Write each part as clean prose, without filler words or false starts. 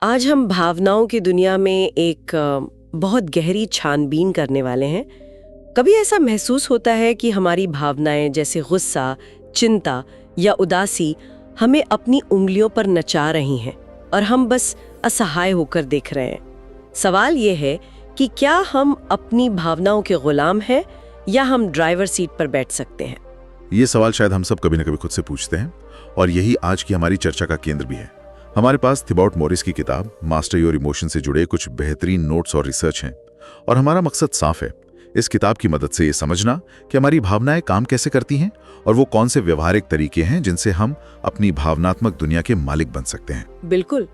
आज हम भावनाओं की दुनिया में एक बहुत गहरी छानबीन करने वाले हैं। कभी ऐसा महसूस होता है कि हमारी भावनाएं जैसे गुस्सा, चिंता या उदासी हमें अपनी उंगलियों पर नचा रही हैं और हम बस असहाय होकर देख रहे हैं। सवाल ये है कि क्या हम अपनी भावनाओं के गुलाम हैं या हम ड्राइवर सीट पर बैठ सकते हैं? ये सवाल शायद हम सब कभी न कभी खुद से पूछते हैं और यही आज की हमारी चर्चा का केंद्र भी है। हमारे पास थिबाउट मॉरिस की किताब मास्टर योर इमोशन से जुड़े कुछ बेहतरीन नोट्स और रिसर्च हैं और हमारा मकसद साफ है, इस किताब की मदद से ये समझना कि हमारी भावनाएं काम कैसे करती हैं और वो कौन से व्यवहारिक तरीके हैं जिनसे हम अपनी भावनात्मक दुनिया के मालिक बन सकते हैं। बिल्कुल।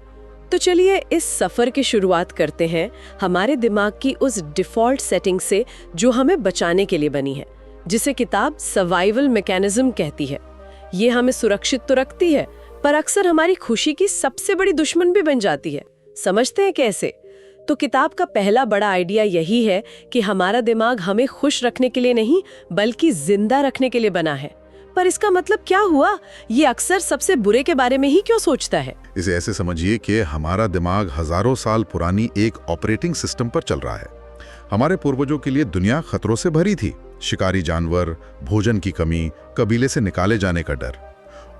तो चलिए इस सफर की शुरुआत करते हैं हमारे दिमाग की उस डिफॉल्ट सेटिंग से जो हमें बचाने के लिए बनी है, जिसे किताब सर्वाइवल मैकेनिज्म कहती है। ये हमें सुरक्षित तो रखती है पर अक्सर हमारी खुशी की सबसे बड़ी दुश्मन भी बन जाती है। समझते हैं कैसे? तो किताब का पहला बड़ा आइडिया यही है कि हमारा दिमाग हमें खुश रखने के लिए नहीं बल्कि जिंदा रखने के लिए बना है। पर इसका मतलब क्या हुआ? ये अक्सर सबसे बुरे के बारे में ही क्यों सोचता है? इसे ऐसे समझिए कि हमारा दिमाग हजारों साल पुरानी एक ऑपरेटिंग सिस्टम पर चल रहा है। हमारे पूर्वजों के लिए दुनिया खतरों से भरी थी। शिकारी जानवर, भोजन की कमी, कबीले से निकाले जाने का डर।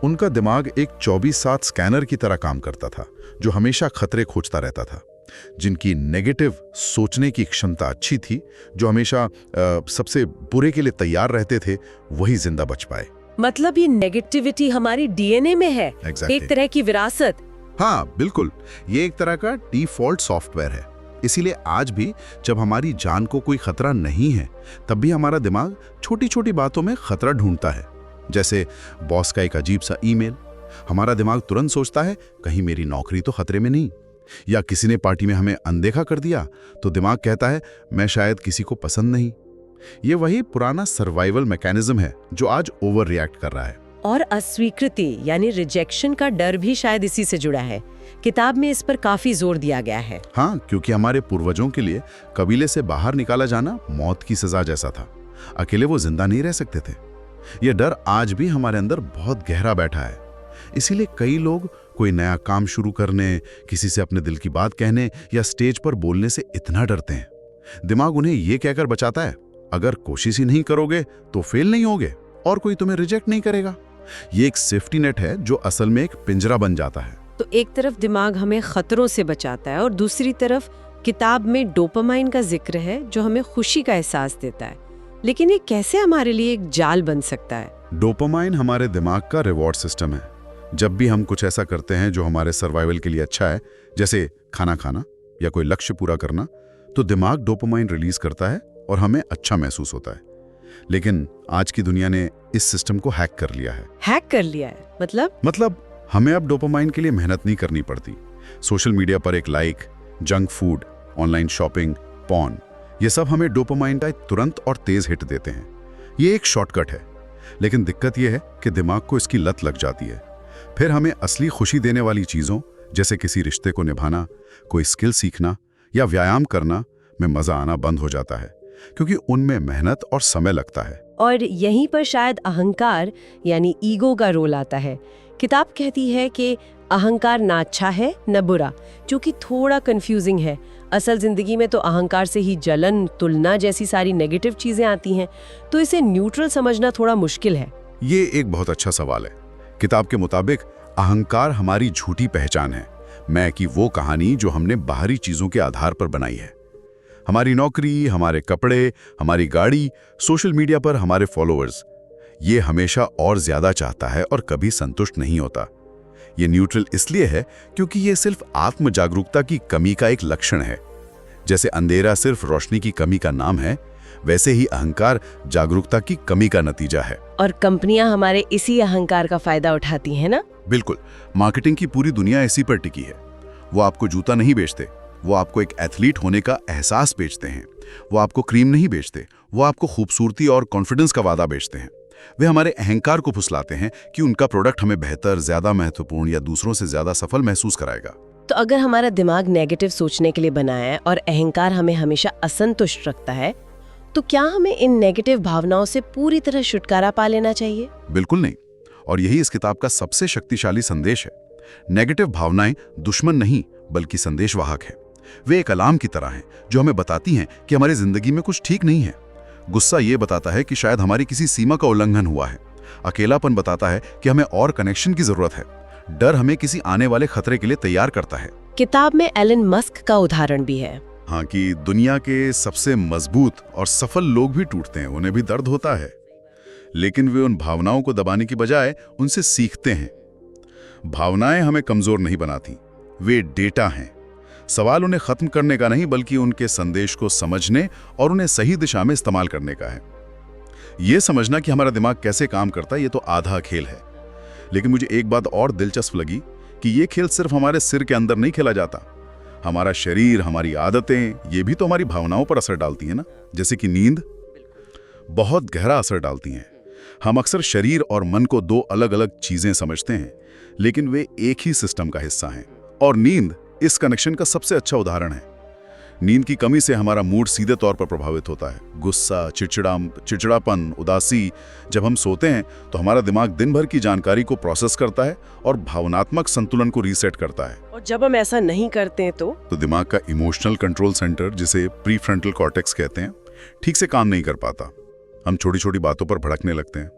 उनका दिमाग एक 24/7 स्कैनर की तरह काम करता था, जो हमेशा खतरे खोजता रहता था। जिनकी नेगेटिव सोचने की क्षमता अच्छी थी, जो हमेशा सबसे बुरे के लिए तैयार रहते थे, वही जिंदा बच पाए। मतलब ये नेगेटिविटी हमारी डीएनए में है। Exactly. एक तरह की विरासत। हाँ बिल्कुल, ये एक तरह का डिफॉल्ट सॉफ्टवेयर है। इसीलिए आज भी जब हमारी जान को कोई खतरा नहीं है, तब भी हमारा दिमाग छोटी छोटी बातों में खतरा ढूंढता है। जैसे बॉस का एक अजीब सा ईमेल, हमारा दिमाग तुरंत सोचता है कहीं मेरी नौकरी तो खतरे में नहीं। या किसी ने पार्टी में हमें अनदेखा कर दिया तो दिमाग कहता है मैं शायद किसी को पसंद नहीं। ये वही पुराना सर्वाइवल मैकेनिज्म है जो आज ओवर रिएक्ट कर रहा है। और अस्वीकृति यानी रिजेक्शन का डर भी शायद इसी से जुड़ा है। किताब में इस पर काफी जोर दिया गया है। हाँ, क्योंकि हमारे पूर्वजों के लिए कबीले से बाहर निकाला जाना मौत की सजा जैसा था। अकेले वो जिंदा नहीं रह सकते थे। ये डर आज भी हमारे अंदर बहुत गहरा बैठा है। इसीलिए कई लोग कोई नया काम शुरू करने, किसी से अपने दिल की बात कहने या स्टेज पर बोलने से इतना डरते हैं। दिमाग उन्हें ये कहकर बचाता है, अगर कोशिश ही नहीं करोगे तो फेल नहीं होगे और कोई तुम्हें रिजेक्ट नहीं करेगा। ये एक सेफ्टी नेट है जो असल में एक पिंजरा बन जाता है। तो एक तरफ दिमाग हमें खतरों से बचाता है और दूसरी तरफ किताब में डोपामाइन का जिक्र है जो हमें खुशी का एहसास देता है। लेकिन ये कैसे हमारे लिए एक जाल बन सकता है? डोपामाइन हमारे दिमाग का रिवॉर्ड सिस्टम है। जब भी हम कुछ ऐसा करते हैं जो हमारे सर्वाइवल के लिए अच्छा है, जैसे खाना खाना या कोई लक्ष्य पूरा करना, तो दिमाग डोपामाइन रिलीज करता है और हमें अच्छा महसूस होता है। लेकिन आज की दुनिया ने इस सिस्टम को हैक कर लिया है। हैक कर लिया है? मतलब हमें अब डोपामाइन के लिए मेहनत नहीं करनी पड़ती। सोशल मीडिया पर एक like, junk food, online shopping, porn, ये सब हमें डोपामाइन का तुरंत और तेज हिट देते हैं। ये एक शॉर्टकट है, लेकिन दिक्कत यह है कि दिमाग को इसकी लत लग जाती है। फिर हमें असली खुशी देने वाली चीजों जैसे किसी रिश्ते को निभाना, कोई स्किल सीखना या व्यायाम करना में मजा आना बंद हो जाता है, क्योंकि उनमें मेहनत और समय लगता है। और यहीं पर शायद अहंकार यानी ईगो का रोल आता है। किताब कहती है कि अहंकार ना अच्छा है न बुरा, जो कि थोड़ा कंफ्यूजिंग है। असल जिंदगी में तो अहंकार से ही जलन, तुलना जैसी सारी नेगेटिव चीजें आती हैं, तो इसे न्यूट्रल समझना थोड़ा मुश्किल है। ये एक बहुत अच्छा सवाल है। किताब के मुताबिक अहंकार हमारी झूठी पहचान है, मैं की वो कहानी जो हमने बाहरी चीजों के आधार पर बनाई है। हमारी नौकरी, हमारे कपड़े, हमारी गाड़ी, सोशल मीडिया पर हमारे फॉलोअर्स, ये हमेशा और ज्यादा चाहता है और कभी संतुष्ट नहीं होता। ये न्यूट्रल इसलिए है क्योंकि ये सिर्फ आत्म जागरूकता की कमी का एक लक्षण है। जैसे अंधेरा सिर्फ रोशनी की कमी का नाम है, वैसे ही अहंकार जागरूकता की कमी का नतीजा है। और कंपनियां हमारे इसी अहंकार का फायदा उठाती हैं ना? बिल्कुल, मार्केटिंग की पूरी दुनिया इसी पर टिकी है। वो आपको जूता नहीं बेचते, वो आपको एक एथलीट होने का एहसास बेचते हैं। वो आपको क्रीम नहीं बेचते, वो आपको खूबसूरती और कॉन्फिडेंस का वादा बेचते हैं। वे हमारे अहंकार को फुसलाते हैं कि उनका प्रोडक्ट हमें बेहतर, ज्यादा महत्वपूर्ण या दूसरों से ज्यादा सफल महसूस कराएगा। तो अगर हमारा दिमाग नेगेटिव सोचने के लिए बना है और अहंकार हमें हमेशा असंतुष्ट रखता है, तो क्या हमें इन नेगेटिव भावनाओं से पूरी तरह छुटकारा पा लेना चाहिए? बिल्कुल नहीं, और यही इस किताब का सबसे शक्तिशाली संदेश है। नेगेटिव भावनाएं दुश्मन नहीं बल्कि संदेशवाहक हैं। वे एक अलार्म की तरह हैं जो हमें बताती हैं कि हमारी जिंदगी में कुछ ठीक नहीं है। गुस्सा ये बताता है कि शायद हमारी किसी सीमा का उल्लंघन हुआ है। अकेलापन बताता है कि हमें और कनेक्शन की जरूरत है। डर हमें किसी आने वाले खतरे के लिए तैयार करता है। किताब में एलन मस्क का उदाहरण भी है। हाँ, कि दुनिया के सबसे मजबूत और सफल लोग भी टूटते हैं, उन्हें भी दर्द होता है, लेकिन वे उन भावनाओं को दबाने की बजाय उनसे सीखते हैं। भावनाएं हमें कमजोर नहीं बनाती, वे डेटा हैं। सवाल उन्हें खत्म करने का नहीं, बल्कि उनके संदेश को समझने और उन्हें सही दिशा में इस्तेमाल करने का है। यह समझना कि हमारा दिमाग कैसे काम करता है, ये तो आधा खेल है। लेकिन मुझे एक बात और दिलचस्प लगी कि यह खेल सिर्फ हमारे सिर के अंदर नहीं खेला जाता। हमारा शरीर, हमारी आदतें, ये भी तो हमारी भावनाओं पर असर डालती है ना। जैसे कि नींद बहुत गहरा असर डालती हैं। हम अक्सर शरीर और मन को दो अलग अलग चीजें समझते हैं, लेकिन वे एक ही सिस्टम का हिस्सा हैं। और नींद इस कनेक्शन का सबसे अच्छा उदाहरण है। नींद की कमी से हमारा मूड सीधे तौर पर प्रभावित होता है। गुस्सा, चिड़चिड़ापन, उदासी। जब हम सोते हैं तो हमारा दिमाग दिन भर की जानकारी को प्रोसेस करता है और भावनात्मक संतुलन को रीसेट करता है। और जब हम ऐसा नहीं करते हैं तो दिमाग का इमोशनल कंट्रोल सेंटर, जिसे प्रीफ्रंटल कॉर्टेक्स कहते हैं, ठीक से काम नहीं कर पाता। हम छोटी छोटी बातों पर भड़कने लगते हैं।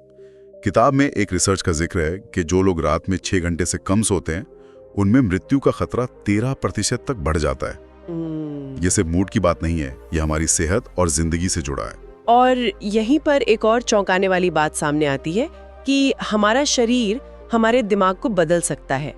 किताब में एक रिसर्च का जिक्र है कि जो लोग रात में 6 घंटे से कम सोते हैं, उनमें मृत्यु का खतरा 13% तक बढ़ जाता है। ये सिर्फ मूड की बात नहीं है, ये हमारी सेहत और जिंदगी से जुड़ा है। और यहीं पर एक और चौंकाने वाली बात सामने आती है कि हमारा शरीर हमारे दिमाग को बदल सकता है।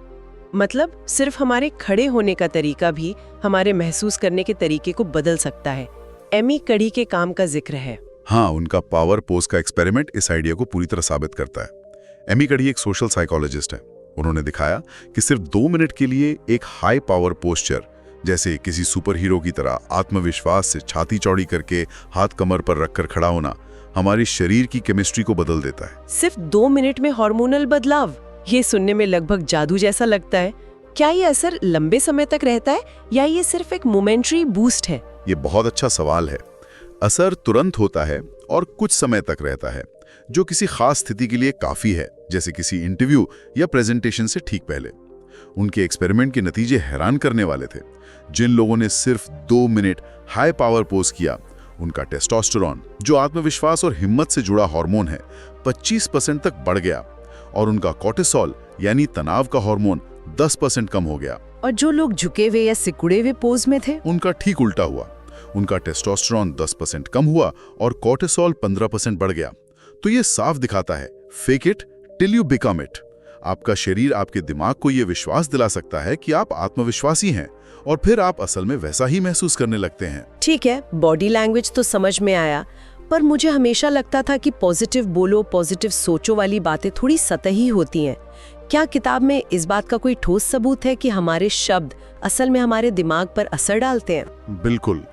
मतलब सिर्फ हमारे खड़े होने का तरीका भी हमारे महसूस करने के तरीके को बदल सकता है। एमी कड़ी के काम का जिक्र है। हाँ, उनका पावर पोज का एक्सपेरिमेंट इस आइडिया को पूरी तरह साबित करता है। एमी कड़ी एक सोशल साइकोलॉजिस्ट है। उन्होंने दिखाया कि सिर्फ 2 मिनट के लिए एक हाई पावर पोस्चर, जैसे किसी सुपर हीरो की तरह आत्मविश्वास से छाती चौड़ी करके हाथ कमर पर रखकर खड़ा होना, हमारे शरीर की केमिस्ट्री को बदल देता है। सिर्फ 2 मिनट में हार्मोनल बदलाव, ये सुनने में लगभग जादू जैसा लगता है। क्या ये असर लंबे समय तक रहता है या ये सिर्फ एक मोमेंट्री बूस्ट है? ये बहुत अच्छा सवाल है। असर तुरंत होता है और कुछ समय तक रहता है, जो किसी खास स्थिति के लिए काफी है, जैसे किसी इंटरव्यू या प्रेजेंटेशन से ठीक पहले। उनके एक्सपेरिमेंट के नतीजे हैरान करने वाले थे। जिन लोगों ने सिर्फ 2 मिनट हाई पावर पोज किया, उनका टेस्टोस्टेरोन, जो आत्मविश्वास और हिम्मत से जुड़ा हार्मोन है, 25% तक बढ़ गया और उनका कोर्टिसोल यानी तनाव का हार्मोन 10% कम हो गया। और जो लोग झुके हुए या सिकुड़े हुए पोज में थे, उनका ठीक उल्टा हुआ। उनका टेस्टोस्टेरोन 10% कम हुआ और कोर्टिसोल 15% बढ़ गया। तो ये साफ दिखाता है, fake it till you become it. आपका शरीर आपके दिमाग को यह विश्वास दिला सकता है कि आप आत्मविश्वासी हैं, और फिर आप असल में वैसा ही महसूस करने लगते हैं। ठीक है, बॉडी लैंग्वेज तो समझ में आया, पर मुझे हमेशा लगता था कि पॉजिटिव बोलो, पॉजिटिव सोचो वाली बातें थोड़ी सतही होती हैं। क्या किताब में इस बात का कोई ठोस सबूत है कि हमारे शब्द असल में हमारे दिमाग पर असर डालते हैं? बिल्कुल।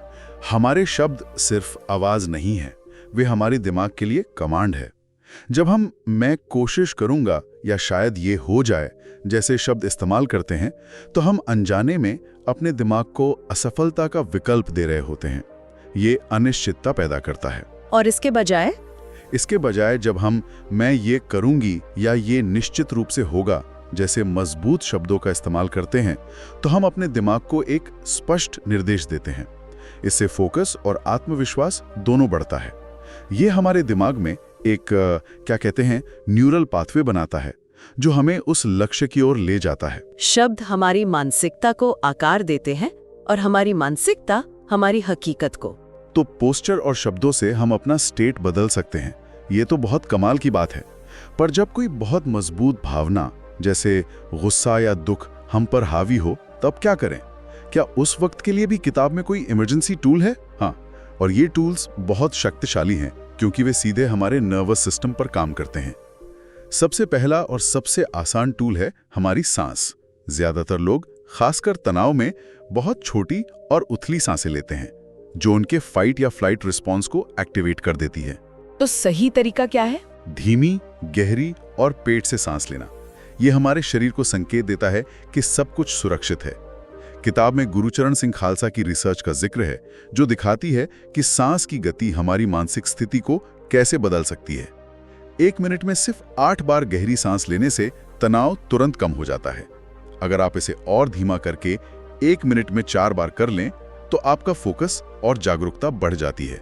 हमारे शब्द सिर्फ आवाज नहीं है, वे हमारे दिमाग के लिए कमांड है। जब हम मैं कोशिश करूंगा या शायद ये हो जाए जैसे शब्द इस्तेमाल करते हैं, तो हम अनजाने में अपने दिमाग को असफलता का विकल्प दे रहे होते हैं। ये अनिश्चितता पैदा करता है। और इसके बजाय जब हम मैं ये करूंगी या ये निश्चित रूप से होगा जैसे मजबूत शब्दों का इस्तेमाल करते हैं, तो हम अपने दिमाग को एक स्पष्ट निर्देश देते हैं। इससे फोकस और आत्मविश्वास दोनों बढ़ता है। ये हमारे दिमाग में एक क्या कहते हैं न्यूरल पाथवे बनाता है, जो हमें उस लक्ष्य की ओर ले जाता है। शब्द हमारी मानसिकता को आकार देते हैं और हमारी मानसिकता हमारी हकीकत को। तो पोस्चर और शब्दों से हम अपना स्टेट बदल सकते हैं। ये तो बहुत कमाल की बात है। पर जब कोई बहुत मजबूत भावना जैसे गुस्सा या दुख हम पर हावी हो, तब क्या करें? क्या उस वक्त के लिए भी किताब में कोई इमरजेंसी टूल है? हाँ, और ये टूल्स बहुत शक्तिशाली हैं, क्योंकि वे सीधे हमारे नर्वस सिस्टम पर काम करते हैं। सबसे पहला और सबसे आसान टूल है हमारी सांस। ज्यादातर लोग, खासकर तनाव में, बहुत छोटी और उथली सांसें लेते हैं, जो उनके फाइट या फ्लाइट रिस्पॉन्स को एक्टिवेट कर देती है। तो सही तरीका क्या है? धीमी, गहरी और पेट से सांस लेना। यह हमारे शरीर को संकेत देता है कि सब कुछ सुरक्षित है। किताब में गुरुचरण सिंह खालसा की रिसर्च का जिक्र है, जो दिखाती है कि सांस की गति हमारी मानसिक स्थिति को कैसे बदल सकती है। 1 मिनट में सिर्फ 8 बार गहरी सांस लेने से तनाव तुरंत कम हो जाता है। अगर आप इसे और धीमा करके 1 मिनट में 4 बार कर लें तो आपका फोकस और जागरूकता बढ़ जाती है।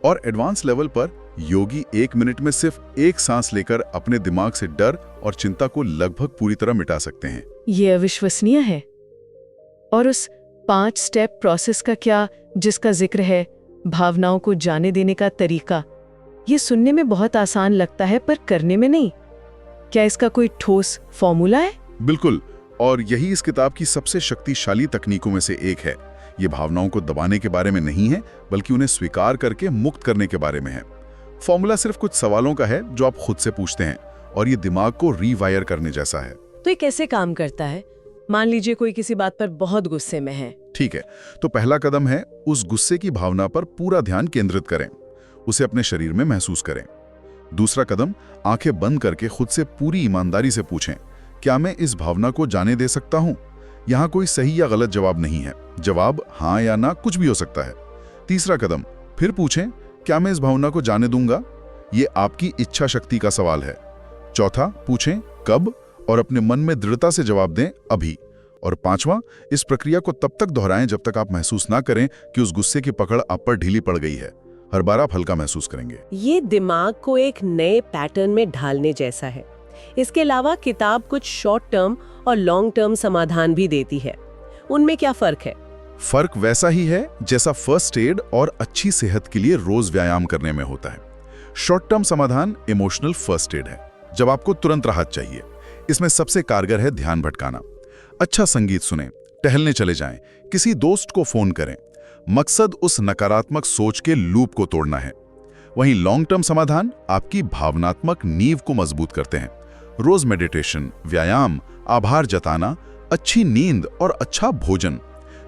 और एडवांस लेवल पर योगी 1 मिनट में सिर्फ एक सांस लेकर अपने दिमाग से डर और चिंता को लगभग पूरी तरह मिटा सकते हैं। ये अविश्वसनीय है। और उस 5 स्टेप प्रोसेस का क्या, जिसका जिक्र है, भावनाओं को जाने देने का तरीका, ये सुनने में बहुत आसान लगता है पर करने में नहीं। क्या इसका कोई ठोस फॉर्मूला है? बिल्कुल, और यही इस किताब की सबसे शक्तिशाली तकनीकों में से एक है। ये भावनाओं को दबाने के बारे में नहीं है, बल्कि उन्हें स्वीकार करके मुक्त करने के बारे में है। फॉर्मूला सिर्फ कुछ सवालों का है जो आप खुद से पूछते हैं, और ये दिमाग को रीवायर करने जैसा है। तो ये कैसे काम करता है? मान लीजिए कोई किसी बात पर बहुत गुस्से में है। ठीक है, तो पहला कदम है उस गुस्से की भावना पर पूरा ध्यान केंद्रित करें, उसे अपने शरीर में महसूस करें। दूसरा कदम, आंखें बंद करके खुद से पूरी ईमानदारी से पूछें, क्या मैं इस भावना को जाने दे सकता हूं? यहां कोई सही या गलत जवाब नहीं है, जवाब हाँ या ना कुछ भी हो सकता है। तीसरा कदम, फिर पूछें, क्या मैं इस भावना को जाने दूंगा? ये आपकी इच्छा शक्ति का सवाल है। चौथा, पूछें कब, और अपने मन में दृढ़ता से जवाब दें अभी। और पांचवा, इस प्रक्रिया को तब तक दोहराएं जब तक आप महसूस ना करें कि उस गुस्से की पकड़ आप पर ढीली पड़ गई है। हर बार आप हल्का महसूस करेंगे। ये दिमाग को एक नए पैटर्न में ढालने जैसा है। इसके अलावा किताब कुछ शॉर्ट टर्म और लॉन्ग टर्म समाधान भी देती है। उनमें क्या फर्क है? फर्क वैसा ही है जैसा फर्स्ट एड और अच्छी सेहत के लिए रोज व्यायाम करने में होता है। शॉर्ट टर्म समाधान इमोशनल फर्स्ट एड है, जब आपको तुरंत राहत चाहिए। इसमें सबसे कारगर है ध्यान भटकाना। अच्छा संगीत सुनें, टहलने चले जाएं, किसी दोस्त को फोन करें। मकसद उस नकारात्मक सोच के लूप को तोड़ना है। वहीं लॉन्ग टर्म समाधान आपकी भावनात्मक नींव को मजबूत करते हैं। रोज मेडिटेशन, व्यायाम, आभार जताना, अच्छी नींद और अच्छा भोजन,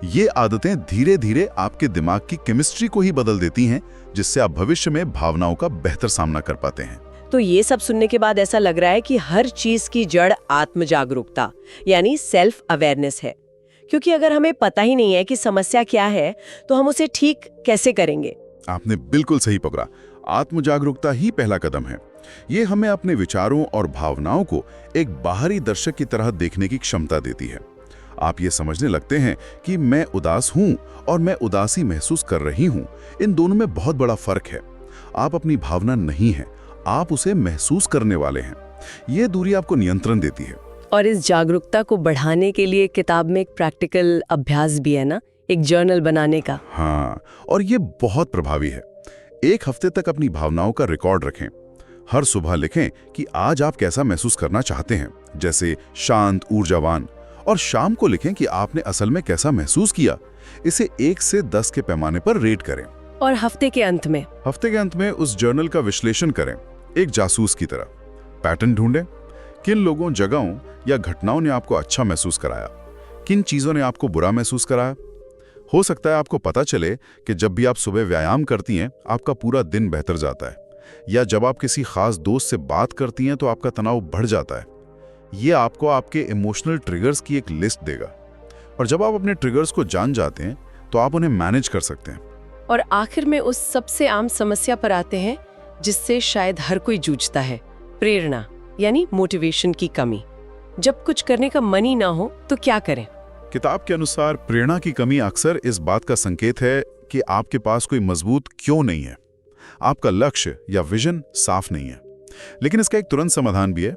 ये आदतें धीरे धीरे आपके दिमाग की केमिस्ट्री को ही बदल देती हैं, जिससे आप भविष्य में भावनाओं का बेहतर सामना कर पाते हैं। तो ये सब सुनने के बाद ऐसा लग रहा है कि हर चीज की जड़ आत्म जागरूकता यानी सेल्फ अवेयरनेस है। क्योंकि अगर हमें पता ही नहीं है कि समस्या क्या है, तो हम उसे ठीक कैसे करेंगे? आपने बिल्कुल सही पकड़ा। आत्म जागरूकता ही पहला कदम है। ये हमें अपने विचारों और भावनाओं को एक बाहरी दर्शक की तरह देखने की क्षमता देती है। आप ये समझने लगते हैं कि मैं उदास हूं और मैं उदासी महसूस कर रही हूं, इन दोनों में बहुत बड़ा फर्क है। आप अपनी भावना नहीं है, आप उसे महसूस करने वाले हैं। ये दूरी आपको नियंत्रण देती है। और इस जागरूकता को बढ़ाने के लिए किताब में एक प्रैक्टिकल अभ्यास भी है ना, एक जर्नल बनाने का। हाँ, और ये बहुत प्रभावी है। 1 हफ्ते तक अपनी भावनाओं का रिकॉर्ड रखें। हर सुबह लिखें कि आज आप कैसा महसूस करना चाहते हैं, जैसे शांत, ऊर्जावान। और शाम को लिखें कि आपने असल में कैसा महसूस किया। इसे 1 से 10 के पैमाने पर रेट करें। और हफ्ते के अंत में उस जर्नल का विश्लेषण करें, एक जासूस की तरह। पैटर्न ढूंढें, किन लोगों, जगहों या घटनाओं ने आपको अच्छा महसूस कराया, किन चीजों ने आपको बुरा महसूस कराया। हो सकता है आपको पता चले कि जब भी आप सुबह व्यायाम करती हैं, आपका पूरा दिन बेहतर जाता है, या जब आप किसी खास दोस्त से बात करती हैं तो आपका तनाव बढ़ जाता है। ये आपको आपके इमोशनल ट्रिगर्स की एक लिस्ट देगा, और जब आप अपने ट्रिगर्स को जान जाते हैं तो आप उन्हें मैनेज कर सकते हैं। और आखिर में उस सबसे आम समस्या पर आते हैं जिससे शायद हर कोई जूझता है, प्रेरणा यानी मोटिवेशन की कमी। जब कुछ करने का मन ही ना हो तो क्या करें? किताब के अनुसार प्रेरणा की कमी अक्सर इस बात का संकेत है कि आपके पास कोई मजबूत क्यों नहीं है, आपका लक्ष्य या विजन साफ नहीं है। लेकिन इसका एक तुरंत समाधान भी है,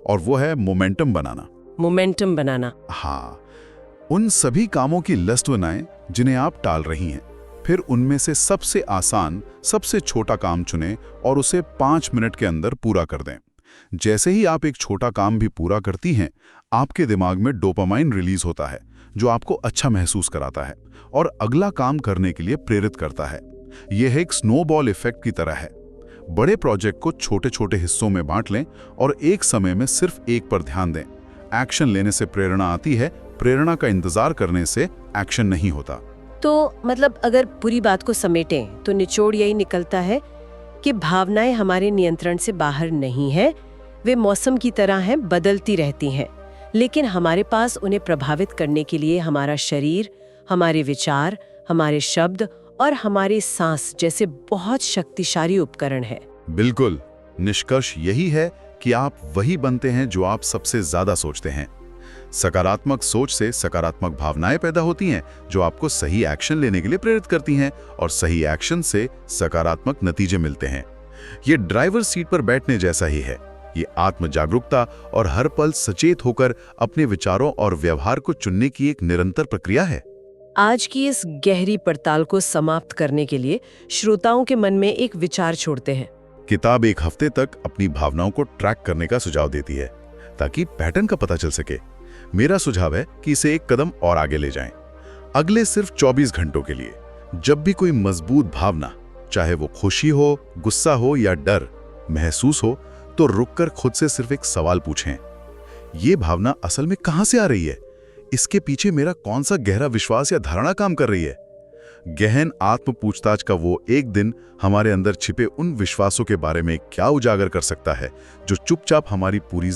और वो है मोमेंटम बनाना। हाँ, उन सभी कामों की लिस्ट बनाएं जिन्हें आप टाल रही हैं। फिर उनमें से सबसे आसान, सबसे छोटा काम चुनें और उसे 5 मिनट के अंदर पूरा कर दें। जैसे ही आप एक छोटा काम भी पूरा करती हैं, आपके दिमाग में डोपामाइन रिलीज होता है, जो आपको अच्छा महसूस कराता है और अगला काम करने के लिए प्रेरित करता है। यह एक स्नोबॉल इफेक्ट की तरह है। बड़े प्रोजेक्ट को छोटे छोटे हिस्सों में बांट लें और एक समय में सिर्फ एक पर ध्यान दें। एक्शन लेने से प्रेरणा आती है, प्रेरणा का इंतजार करने से एक्शन नहीं होता। तो मतलब अगर पूरी बात को समेटें तो निचोड़ यही निकलता है कि भावनाएं हमारे नियंत्रण से बाहर नहीं है। वे मौसम की तरह हैं, बदलती रहती हैं, लेकिन हमारे पास उन्हें प्रभावित करने के लिए हमारा शरीर, हमारे विचार, हमारे शब्द और हमारी सांस जैसे बहुत शक्तिशाली उपकरण है। बिल्कुल, निष्कर्ष यही है कि आप वही बनते हैं जो आप सबसे ज्यादा सोचते हैं। सकारात्मक सोच से सकारात्मक भावनाएं पैदा होती हैं जो आपको सही एक्शन लेने के लिए प्रेरित करती हैं और सही एक्शन से सकारात्मक नतीजे मिलते हैं। ये ड्राइवर सीट पर बैठने जैसा ही है। ये आत्म जागरूकता और हर पल सचेत होकर अपने विचारों और व्यवहार को चुनने की एक निरंतर प्रक्रिया है। आज की इस गहरी पड़ताल को समाप्त करने के लिए श्रोताओं के मन में एक विचार छोड़ते हैं। किताब एक हफ्ते तक अपनी भावनाओं को ट्रैक करने का सुझाव देती है ताकि पैटर्न का पता चल सके। मेरा सुझाव है कि इसे एक कदम और आगे ले जाएं। अगले सिर्फ 24 घंटों के लिए जब भी कोई मजबूत भावना, चाहे वो खुशी हो, गुस्सा हो या डर, महसूस हो, तो रुककर खुद से सिर्फ एक सवाल पूछें। ये भावना असल में कहां से आ रही है? इसके पीछे मेरा कौन सा गहरा विश्वास या धारणा काम कर रही है? गहन आत्म पूछताछ का वो एक दिन हमारे अंदर छिपे उन विश्वासों के बारे में क्या उजागर कर सकता है जो चुपचाप हमारी पूरी